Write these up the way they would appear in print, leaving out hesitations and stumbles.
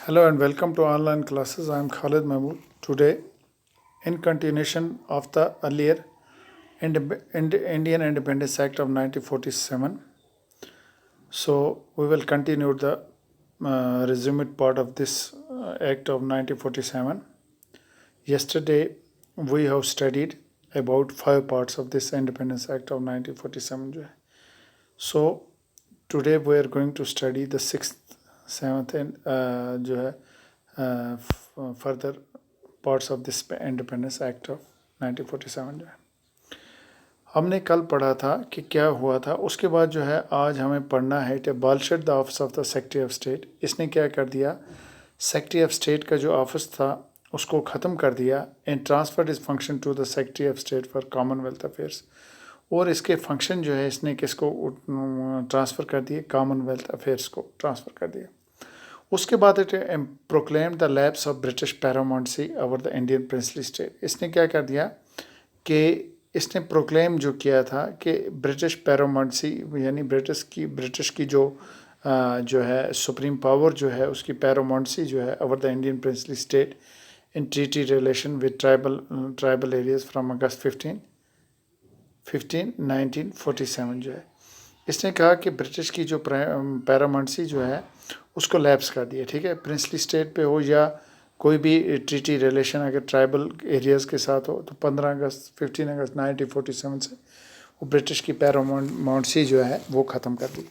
Hello and welcome to online classes. I am Khalid Mahmood. Today, in continuation of the earlier Indian Independence Act of 1947, so we will continue the resumed part of this Act of 1947. Yesterday, we have studied about 5 parts of this Independence Act of 1947. So, today we are going to study the 6th, 7th and further parts of this Independence Act of 1947 जो है हमने कल पढ़ा था कि क्या हुआ था। उसके बाद जो है आज हमें पढ़ना है कि बालशेट the office of the secretary of state. इसने क्या कर दिया, सेक्रेटरी ऑफ स्टेट का जो ऑफिस था उसको ख़त्म कर दिया and transferred its function to the secretary of state for Commonwealth affairs. और इसके फंक्शन जो है इसने किसको ट्रांसफ़र कर दिए, कॉमनवेल्थ अफेयर्स को ट्रांसफ़र कर दिया। उसके बाद it proclaim the lapse of British paramountcy over the Indian princely state. इसने क्या कर दिया कि इसने प्रोक्लेम जो किया था कि ब्रिटिश पैरामाउंसी यानी ब्रिटिश की जो है सुप्रीम पावर जो है उसकी पैरामाउंसी जो है over the Indian princely state in treaty relation with tribal areas from August 1947 जो है। इसने कहा कि ब्रिटिश की जो पैरामाउंसी जो है उसको लैप्स कर दिया, ठीक है। प्रिंसली स्टेट पे हो या कोई भी ट्रीटी रिलेशन अगर ट्राइबल एरियाज़ के साथ हो तो 15 अगस्त 1947 से वो ब्रिटिश की पैरामाउंसी जो है वो ख़त्म कर दी।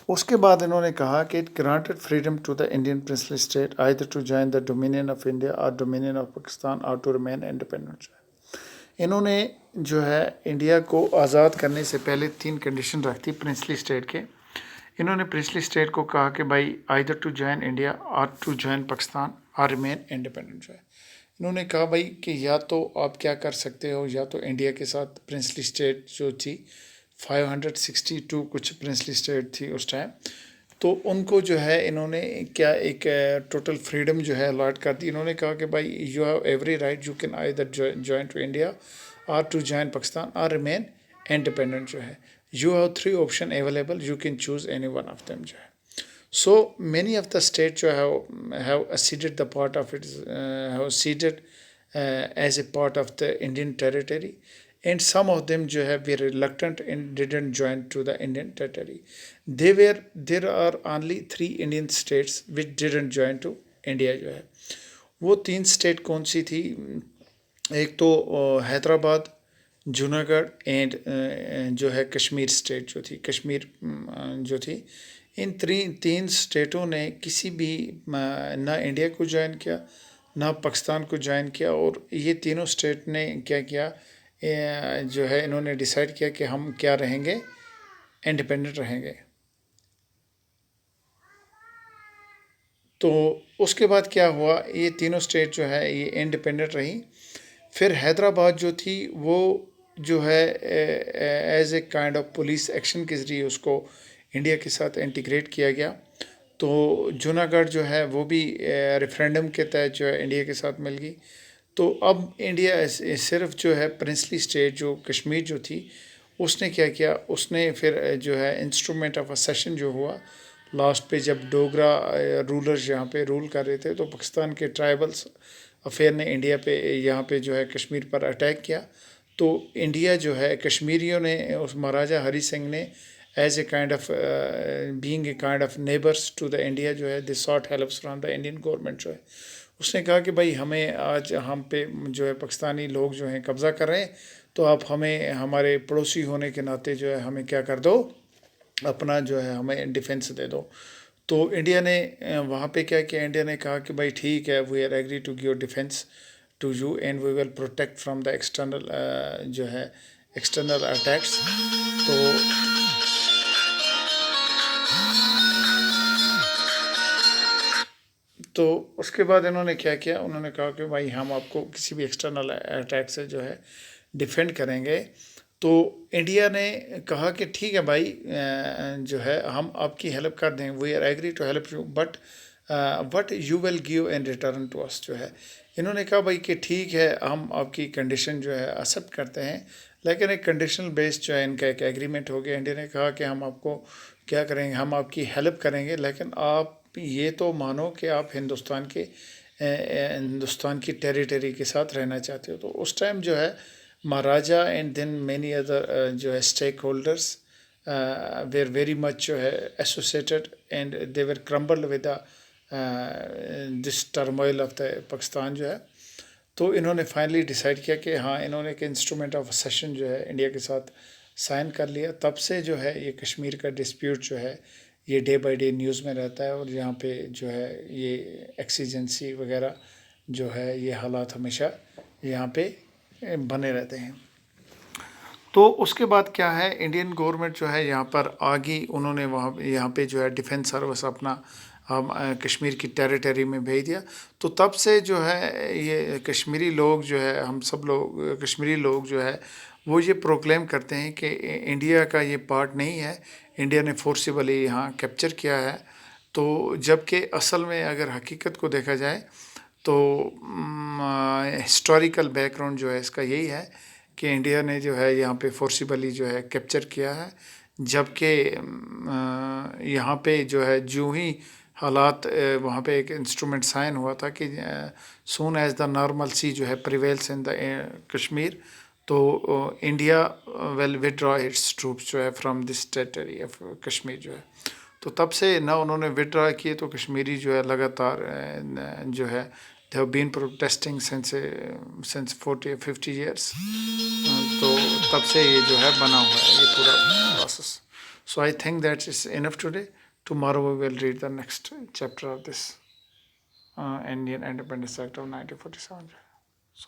उसके बाद इन्होंने कहा कि it granted freedom to the Indian princely state either to join the dominion of India और डोमिनियन ऑफ पाकिस्तान और टू रिमेन इंडिपेंडेंट। इन्होंने जो है इंडिया को आज़ाद करने से पहले 3 कंडीशन रखती प्रिंसली स्टेट के। इन्होंने प्रिंसली स्टेट को कहा कि भाई आइदर टू जॉइन इंडिया और टू जॉइन पाकिस्तान और रिमेन इंडिपेंडेंट जो है। इन्होंने कहा भाई कि या तो आप क्या कर सकते हो, या तो इंडिया के साथ प्रिंसली स्टेट जो थी 562 कुछ प्रिंसली स्टेट थी उस टाइम, तो उनको जो है इन्होंने क्या एक टोटल फ्रीडम जो है अलॉट कर दी। इन्होंने कहा कि भाई you have every right, you can either join to India और टू जॉइन पाकिस्तान और रिमेन इंडिपेंडेंट जो है। You have 3 option available, you can choose any one of them जो है। So many of the state जो have ceded the part of it have ceded as a part of the Indian territory and some of them जो है were reluctant and didn't join to the Indian territory. There are only 3 Indian states which didn't join to India जो है। वो 3 state कौन सी थी, एक तो Hyderabad, Junagadh and जो है कश्मीर स्टेट जो थी, कश्मीर जो थी। इन 3 स्टेटों ने किसी भी ना इंडिया को ज्वाइन किया ना पाकिस्तान को ज्वाइन किया, और ये तीनों स्टेट ने क्या किया जो है इन्होंने डिसाइड किया कि हम क्या रहेंगे, इंडिपेंडेंट रहेंगे। तो उसके बाद क्या हुआ, ये तीनों स्टेट जो है ये इंडिपेंडेंट रही। फिर हैदराबाद जो थी वो जो है as a kind of police action के ज़रिए उसको इंडिया के साथ इंटीग्रेट किया गया। तो जूनागढ़ जो है वो भी रेफरेंडम के तहत जो है इंडिया के साथ मिल गई। तो अब इंडिया सिर्फ जो है प्रिंसली स्टेट जो कश्मीर जो थी उसने क्या किया, उसने फिर जो है इंस्ट्रूमेंट ऑफ असेशन जो हुआ लास्ट पे, जब डोगरा रूलर्स यहाँ पे रूल कर रहे थे तो पाकिस्तान के ट्राइबल्स अफेयर ने इंडिया पे यहाँ पे जो है कश्मीर पर अटैक किया। तो इंडिया जो है कश्मीरियों ने उस महाराजा हरी सिंह ने as a kind of being a kind of neighbours to the India जो है they sought helps from the Indian government जो है। उसने कहा कि भाई हमें आज हम पे जो है पाकिस्तानी लोग जो हैं कब्ज़ा कर रहे हैं, तो आप हमें हमारे पड़ोसी होने के नाते जो है हमें क्या कर दो, अपना जो है हमें डिफेंस दे दो। तो इंडिया ने वहाँ पे क्या किया, इंडिया ने कहा कि भाई ठीक है, we are agree to give defence to you and we will protect from the external जो है एक्सटर्नल अटैक्स। तो उसके बाद इन्होंने क्या किया, उन्होंने कहा कि भाई हम आपको किसी भी एक्सटर्नल अटैक से जो है डिफेंड करेंगे। तो इंडिया ने कहा कि ठीक है भाई जो है हम आपकी हेल्प कर दें, we are agree to help you but you will give in return to us जो है। इन्होंने कहा भाई कि ठीक है हम आपकी कंडीशन जो है एक्सेप्ट करते हैं, लेकिन एक कंडीशनल बेस्ड जो है इनका एक एग्रीमेंट हो गया। इंडिया ने कहा कि हम आपको क्या करेंगे, हम आपकी हेल्प करेंगे लेकिन आप یہ تو مانو کہ آپ ہندوستان کی ٹیریٹری کے ساتھ رہنا چاہتے ہو. تو اس ٹائم جو ہے مہاراجا اینڈ دین مینی ادر جو ہے stack holders where very much جو ہے associated and they were crumbled with the this turmoil of the Pakistan جو ہے. تو انہوں نے فائنلی ڈیسائیڈ کیا کہ ہاں انہوں نے کہ انسٹرومنٹ آف سیشن جو ہے انڈیا کے ساتھ سائن کر لیا. تب سے جو ہے یہ کشمیر کا ڈسپیوٹ جو ہے یہ ڈے بائی ڈے نیوز میں رہتا ہے، اور یہاں پہ جو ہے یہ ایکسیجنسی وغیرہ جو ہے یہ حالات ہمیشہ یہاں پہ بنے رہتے ہیں. تو اس کے بعد کیا ہے، انڈین گورنمنٹ جو ہے یہاں پر آگی انہوں نے وہاں یہاں پہ جو ہے ڈیفنس سروس اپنا کشمیر کی ٹیریٹری میں بھیج دیا. تو تب سے جو ہے یہ کشمیری لوگ جو ہے ہم سب لوگ کشمیری لوگ جو ہے وہ یہ پروکلیم کرتے ہیں کہ انڈیا کا یہ پارٹ نہیں ہے، انڈیا نے فورسیبلی یہاں کیپچر کیا ہے. تو جب کہ اصل میں اگر حقیقت کو دیکھا جائے تو ہسٹوریکل بیک گراؤنڈ جو ہے اس کا یہی ہے کہ انڈیا نے جو ہے یہاں پہ فورسیبلی جو ہے کیپچر کیا ہے، جبکہ یہاں پہ جو ہے جو ہی حالات وہاں پہ ایک انسٹرومنٹ سائن ہوا تھا کہ سون ایز دا نارمل سی جو ہے پریویلس ان دا کشمیر، تو India will withdraw its troops جو ہے from this territory of Kashmir جو ہے. تو تب سے نہ انہوں نے ودرا کیے تو کشمیری جو ہے لگاتار جو ہے they have been protesting since 50 years. تو تب سے یہ جو ہے بنا ہوا ہے یہ پورا process. So I think that is enough today. Tomorrow we will read the next chapter of this Indian Independence Act of 1947.